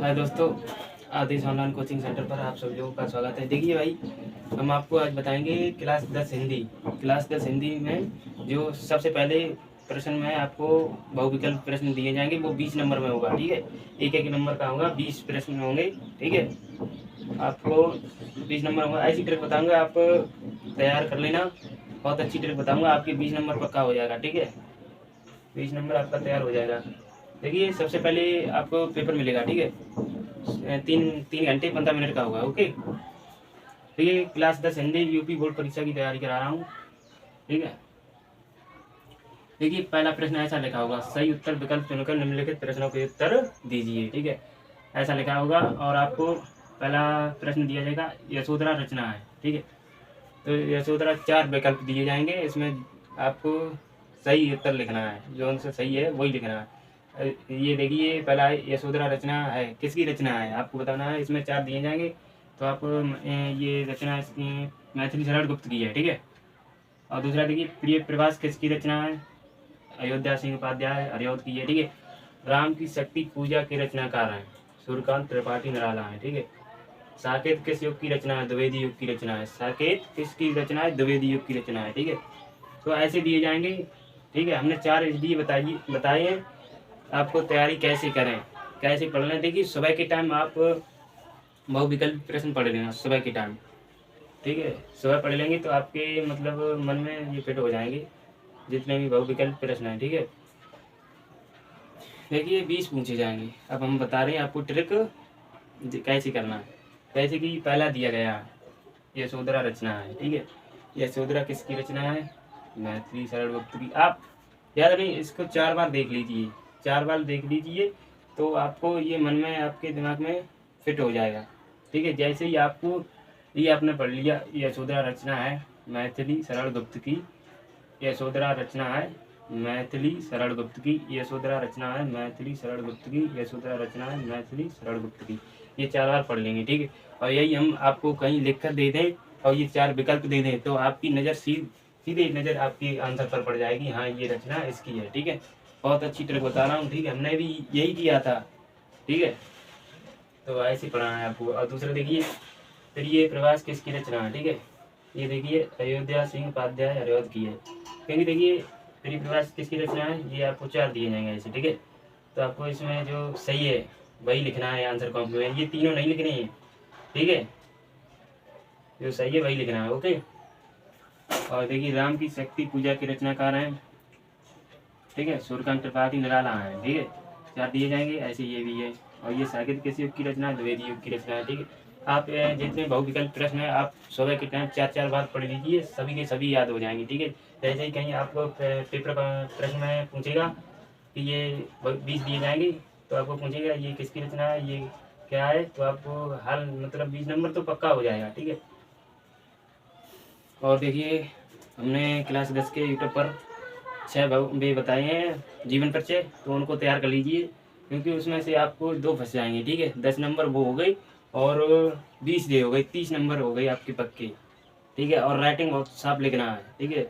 हाय दोस्तों, आदिश online coaching centre पर आप सभी लोगों का स्वागत है। देखिए भाई, हम आपको आज बताएंगे क्लास 10 हिंदी में जो सबसे पहले प्रश्न में आपको बहुविकल्प प्रश्न दिए जाएंगे, वो 20 नंबर में होगा। ठीक है, एक एक नंबर का होगा, 20 प्रश्न होंगे। ठीक है, आपको 20 नंबर होगा। ऐसी ट्रिक बताऊंगा, आप तैयार कर लेना। बहुत अच्छी ट्रिक बताऊंगा, आपके 20 नंबर पक्का हो जाएगा। ठीक है, 20 नंबर आपका तैयार हो जाएगा। देखिए, सबसे पहले आपको पेपर मिलेगा। ठीक है, तीन तीन घंटे 15 मिनट का होगा। ओके, देखिए, क्लास 10 हिंदी यूपी बोर्ड परीक्षा की तैयारी करा रहा हूँ। ठीक है, देखिए, पहला प्रश्न ऐसा लिखा होगा, सही उत्तर विकल्प चुनकर निम्नलिखित प्रश्नों के उत्तर दीजिए। ठीक है, ऐसा लिखा होगा और आपको पहला प्रश्न दिया जाएगा, यशोधरा रचना है। ठीक है, तो यशोधरा 4 विकल्प दिए जाएंगे, इसमें आपको सही उत्तर लिखना है, जो उनसे सही है वही लिखना है। ये देखिए, पहला यशोधरा रचना है, किसकी रचना है आपको बताना है। इसमें 4 दिए जाएंगे, तो आप ये रचना मैथिली शरण गुप्त की है। ठीक है, और दूसरा देखिए, प्रिय प्रवास किसकी रचना है, अयोध्या सिंह उपाध्याय हरिऔध की है। ठीक है, राम की शक्ति पूजा के रचनाकार हैं, सूर्यकांत त्रिपाठी निराला है। ठीक है, साकेत किस युग की रचना है, द्विवेदी युग की रचना है। साकेत किसकी रचना है, द्विवेदी युग की रचना है। ठीक है, तो ऐसे दिए जाएंगे। ठीक है, हमने 4 इसलिए बताए हैं आपको तैयारी कैसे करें, कैसे पढ़ना है। देखिए, सुबह के टाइम आप बहुविकल्प प्रश्न पढ़ लेना सुबह के टाइम। ठीक है, सुबह पढ़ लेंगे तो आपके मतलब मन में ये फिट हो जाएंगे जितने भी बहुविकल्प प्रश्न हैं। ठीक है, देखिए, 20 पूछे जाएंगे। अब हम बता रहे हैं आपको ट्रिक कैसे करना है। कैसे कि पहला दिया गया है, यशोधरा रचना है। ठीक है, यशोधरा किसकी रचना है, मैथिली शरण गुप्त की। आप याद नहीं, इसको 4 बार देख लीजिए, 4 बार देख लीजिए तो आपको ये मन में आपके दिमाग में फिट हो जाएगा। ठीक है, जैसे ही आपको ये आपने पढ़ लिया, यशोधरा रचना है मैथिली शरण गुप्त की, यशोधरा रचना है मैथिली शरण गुप्त की, यशोधरा रचना है मैथिली शरण गुप्त की, यशोधरा रचना है मैथिली शरण गुप्त की। ये 4 बार पढ़ लेंगे। ठीक है, और यही हम आपको कहीं लिख कर दे दें और ये 4 विकल्प दे दें तो आपकी नज़र सीधे नज़र आपकी आंसर पर पड़ जाएगी, हाँ ये रचना इसकी है। ठीक है, बहुत अच्छी ट्रिक बता रहा हूँ। ठीक है, हमने भी यही किया था। ठीक है, तो ऐसे पढ़ाना है आपको। और दूसरा देखिए, फिर ये प्रवास किसकी रचना है। ठीक है, ये देखिए, अयोध्या सिंह उपाध्याय हरिऔध की है। क्योंकि देखिए, फिर प्रवास किसकी रचना है, ये आपको 4 दिए जाएंगे ऐसे। ठीक है, तो आपको इसमें जो सही है वही लिखना है आंसर कॉम्प्लीमेंट, ये तीनों नहीं लिखने हैं। ठीक है, जो सही है वही लिखना है। ओके, और देखिए, राम की शक्ति पूजा के रचनाकार हैं। ठीक है, सूर्यकांत त्रिपाठी निराला है। ठीक है, 4 दिए जाएंगे ऐसे, ये भी है। और ये साकेत किस युग की रचना है, द्विवेदी युग की रचना है। ठीक है, आप जितने बहुविकल्प प्रश्न है आप सुबह के टाइम 4 बार पढ़ लीजिए, सभी के सभी याद हो जाएंगे। ठीक है, जैसे ही कहीं आपको पेपर प्रश्न में पूछेगा कि ये 20 दिए जाएंगे, तो आपको पूछेगा ये किसकी रचना है, ये क्या है, तो आपको हर मतलब 20 नंबर तो पक्का हो जाएगा। ठीक है, और देखिए, हमने क्लास 10 के यूट्यूब पर 6 वे बताए हैं जीवन परिचय, तो उनको तैयार कर लीजिए, क्योंकि उसमें से आपको 2 फंस जाएंगे। ठीक है, 10 नंबर वो हो गई और 20 ये हो गई, 30 नंबर हो गई आपके पक्के। ठीक है, और राइटिंग बहुत साफ लिखना है। ठीक है,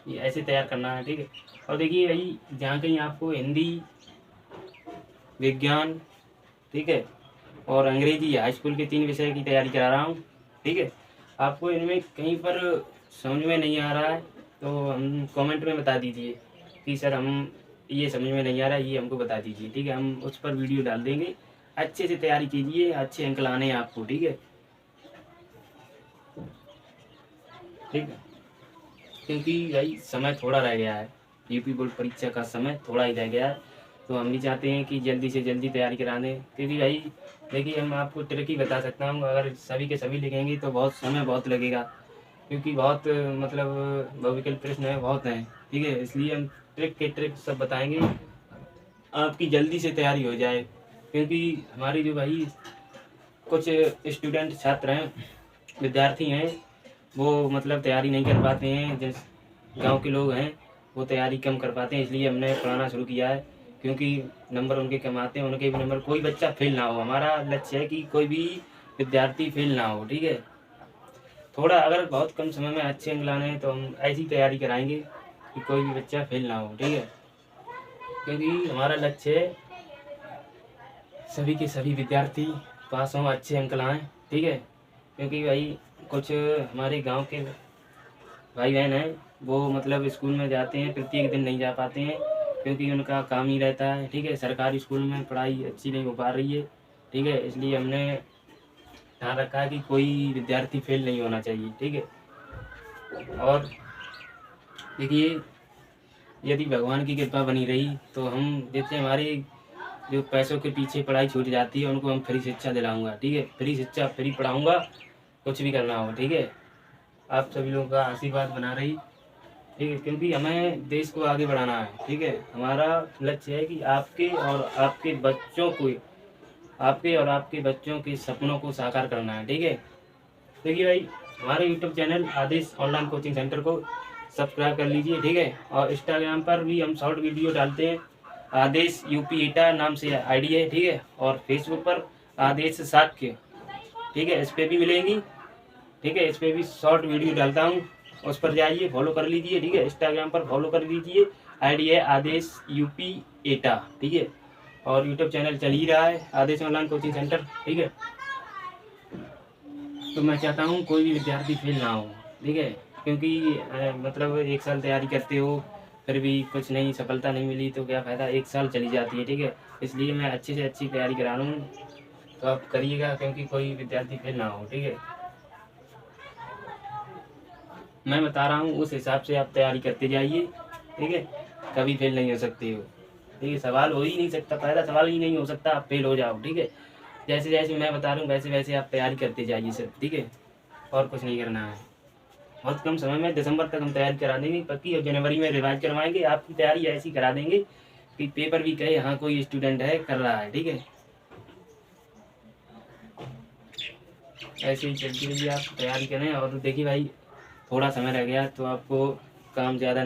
ये ऐसे तैयार करना है। ठीक है, और देखिए भाई, जहाँ कहीं आपको हिंदी, विज्ञान, ठीक है, और अंग्रेजी हाई स्कूल के 3 विषय की तैयारी करा रहा हूँ। ठीक है, आपको इनमें कहीं पर समझ में नहीं आ रहा है तो हम कमेंट में बता दीजिए कि सर हम ये समझ में नहीं आ रहा है, ये हमको बता दीजिए। ठीक है, हम उस पर वीडियो डाल देंगे। अच्छे से तैयारी कीजिए, अच्छे अंक लाने हैं आपको। ठीक है, ठीक है, क्योंकि भाई समय थोड़ा रह गया है, यूपी बोर्ड परीक्षा का समय थोड़ा ही रह गया है, तो हम भी चाहते हैं कि जल्दी से जल्दी तैयारी करा दें। क्योंकि भाई देखिए, हम आपको ट्रिक ही बता सकता हूँ, अगर सभी के सभी लिखेंगे तो बहुत समय बहुत लगेगा, क्योंकि बहुत मतलब बहुविकल्प प्रश्न है, बहुत हैं। ठीक है, इसलिए हम ट्रिक के ट्रिक सब बताएंगे, आपकी जल्दी से तैयारी हो जाए। क्योंकि हमारी जो भाई कुछ स्टूडेंट छात्र हैं, विद्यार्थी हैं, वो मतलब तैयारी नहीं कर पाते हैं, जिस गांव के लोग हैं वो तैयारी कम कर पाते हैं, इसलिए हमने पढ़ाना शुरू किया है। क्योंकि नंबर उनके कम आते हैं, उनके भी नंबर, कोई बच्चा फेल ना हो, हमारा लक्ष्य है कि कोई भी विद्यार्थी फेल ना हो। ठीक है, थोड़ा अगर बहुत कम समय में अच्छे अंक लाने हैं तो हम ऐसी तैयारी कराएंगे कि कोई भी बच्चा फेल ना हो। ठीक है, क्योंकि हमारा लक्ष्य है सभी के सभी विद्यार्थी पास हों, अच्छे अंक लाएँ, ठीक है। क्योंकि भाई कुछ हमारे गांव के भाई बहन हैं, वो मतलब स्कूल में जाते हैं, प्रत्येक दिन नहीं जा पाते हैं क्योंकि उनका काम ही रहता है, ठीक है। सरकारी स्कूल में पढ़ाई अच्छी नहीं हो पा रही है, ठीक है। इसलिए हमने ध्यान रखा है कि कोई विद्यार्थी फेल नहीं होना चाहिए, ठीक है। और देखिए, यदि भगवान की कृपा बनी रही तो हम जैसे हमारे जो पैसों के पीछे पढ़ाई छूट जाती है उनको हम फ्री शिक्षा दिलाऊंगा, ठीक है। फ्री शिक्षा, फ्री पढ़ाऊंगा, कुछ भी करना हो, ठीक है। आप सभी लोगों का आशीर्वाद बना रही, ठीक है। क्योंकि हमें देश को आगे बढ़ाना है, ठीक है। हमारा लक्ष्य है कि आपके और आपके बच्चों को, आपके और आपके बच्चों के सपनों को साकार करना है, ठीक है। देखिए भाई, हमारे यूट्यूब चैनल आदेश ऑनलाइन कोचिंग सेंटर को सब्सक्राइब कर लीजिए, ठीक है। और इंस्टाग्राम पर भी हम शॉर्ट वीडियो डालते हैं, आदेश यूपी एटा नाम से आईडी है, ठीक है। और फेसबुक पर आदेश साक्य, ठीक है, इस पर भी मिलेंगी, ठीक है। इस पर भी शॉर्ट वीडियो डालता हूँ, उस पर जाइए, फॉलो कर लीजिए, ठीक है। इंस्टाग्राम पर फॉलो कर लीजिए, आईडी है आदेश यूपी एटा, ठीक है। और यूट्यूब चैनल चल ही रहा है आदेश ऑनलाइन कोचिंग सेंटर, ठीक है। तो मैं चाहता हूँ कोई भी विद्यार्थी फेल ना हो, ठीक है। क्योंकि मतलब 1 साल तैयारी करते हो, फिर भी कुछ नहीं, सफलता नहीं मिली तो क्या फ़ायदा, 1 साल चली जाती है, ठीक है। इसलिए मैं अच्छी से अच्छी तैयारी करा रहा हूँ, तो आप करिएगा, क्योंकि कोई विद्यार्थी फेल ना हो, ठीक है। मैं बता रहा हूँ उस हिसाब से आप तैयारी करते जाइए, ठीक है। कभी फेल नहीं हो सकते हो, ठीक है। सवाल हो ही नहीं सकता, पहला सवाल ही नहीं हो सकता आप फेल हो जाओ, ठीक है। जैसे जैसे मैं बता रहा हूँ वैसे वैसे आप तैयारी करते जाइए सर, ठीक है। और कुछ नहीं करना है। बहुत कम समय में दिसंबर तक हम तैयारी करा देंगे पक्की, और जनवरी में रिवाइज करवाएंगे। आपकी तैयारी ऐसी करा देंगे कि पेपर भी कहे हाँ कोई स्टूडेंट है, कर रहा है, ठीक है। ऐसे ही चलती रहिए, आप तैयारी करें। और देखिए भाई, थोड़ा समय रह गया तो आपको काम ज़्यादा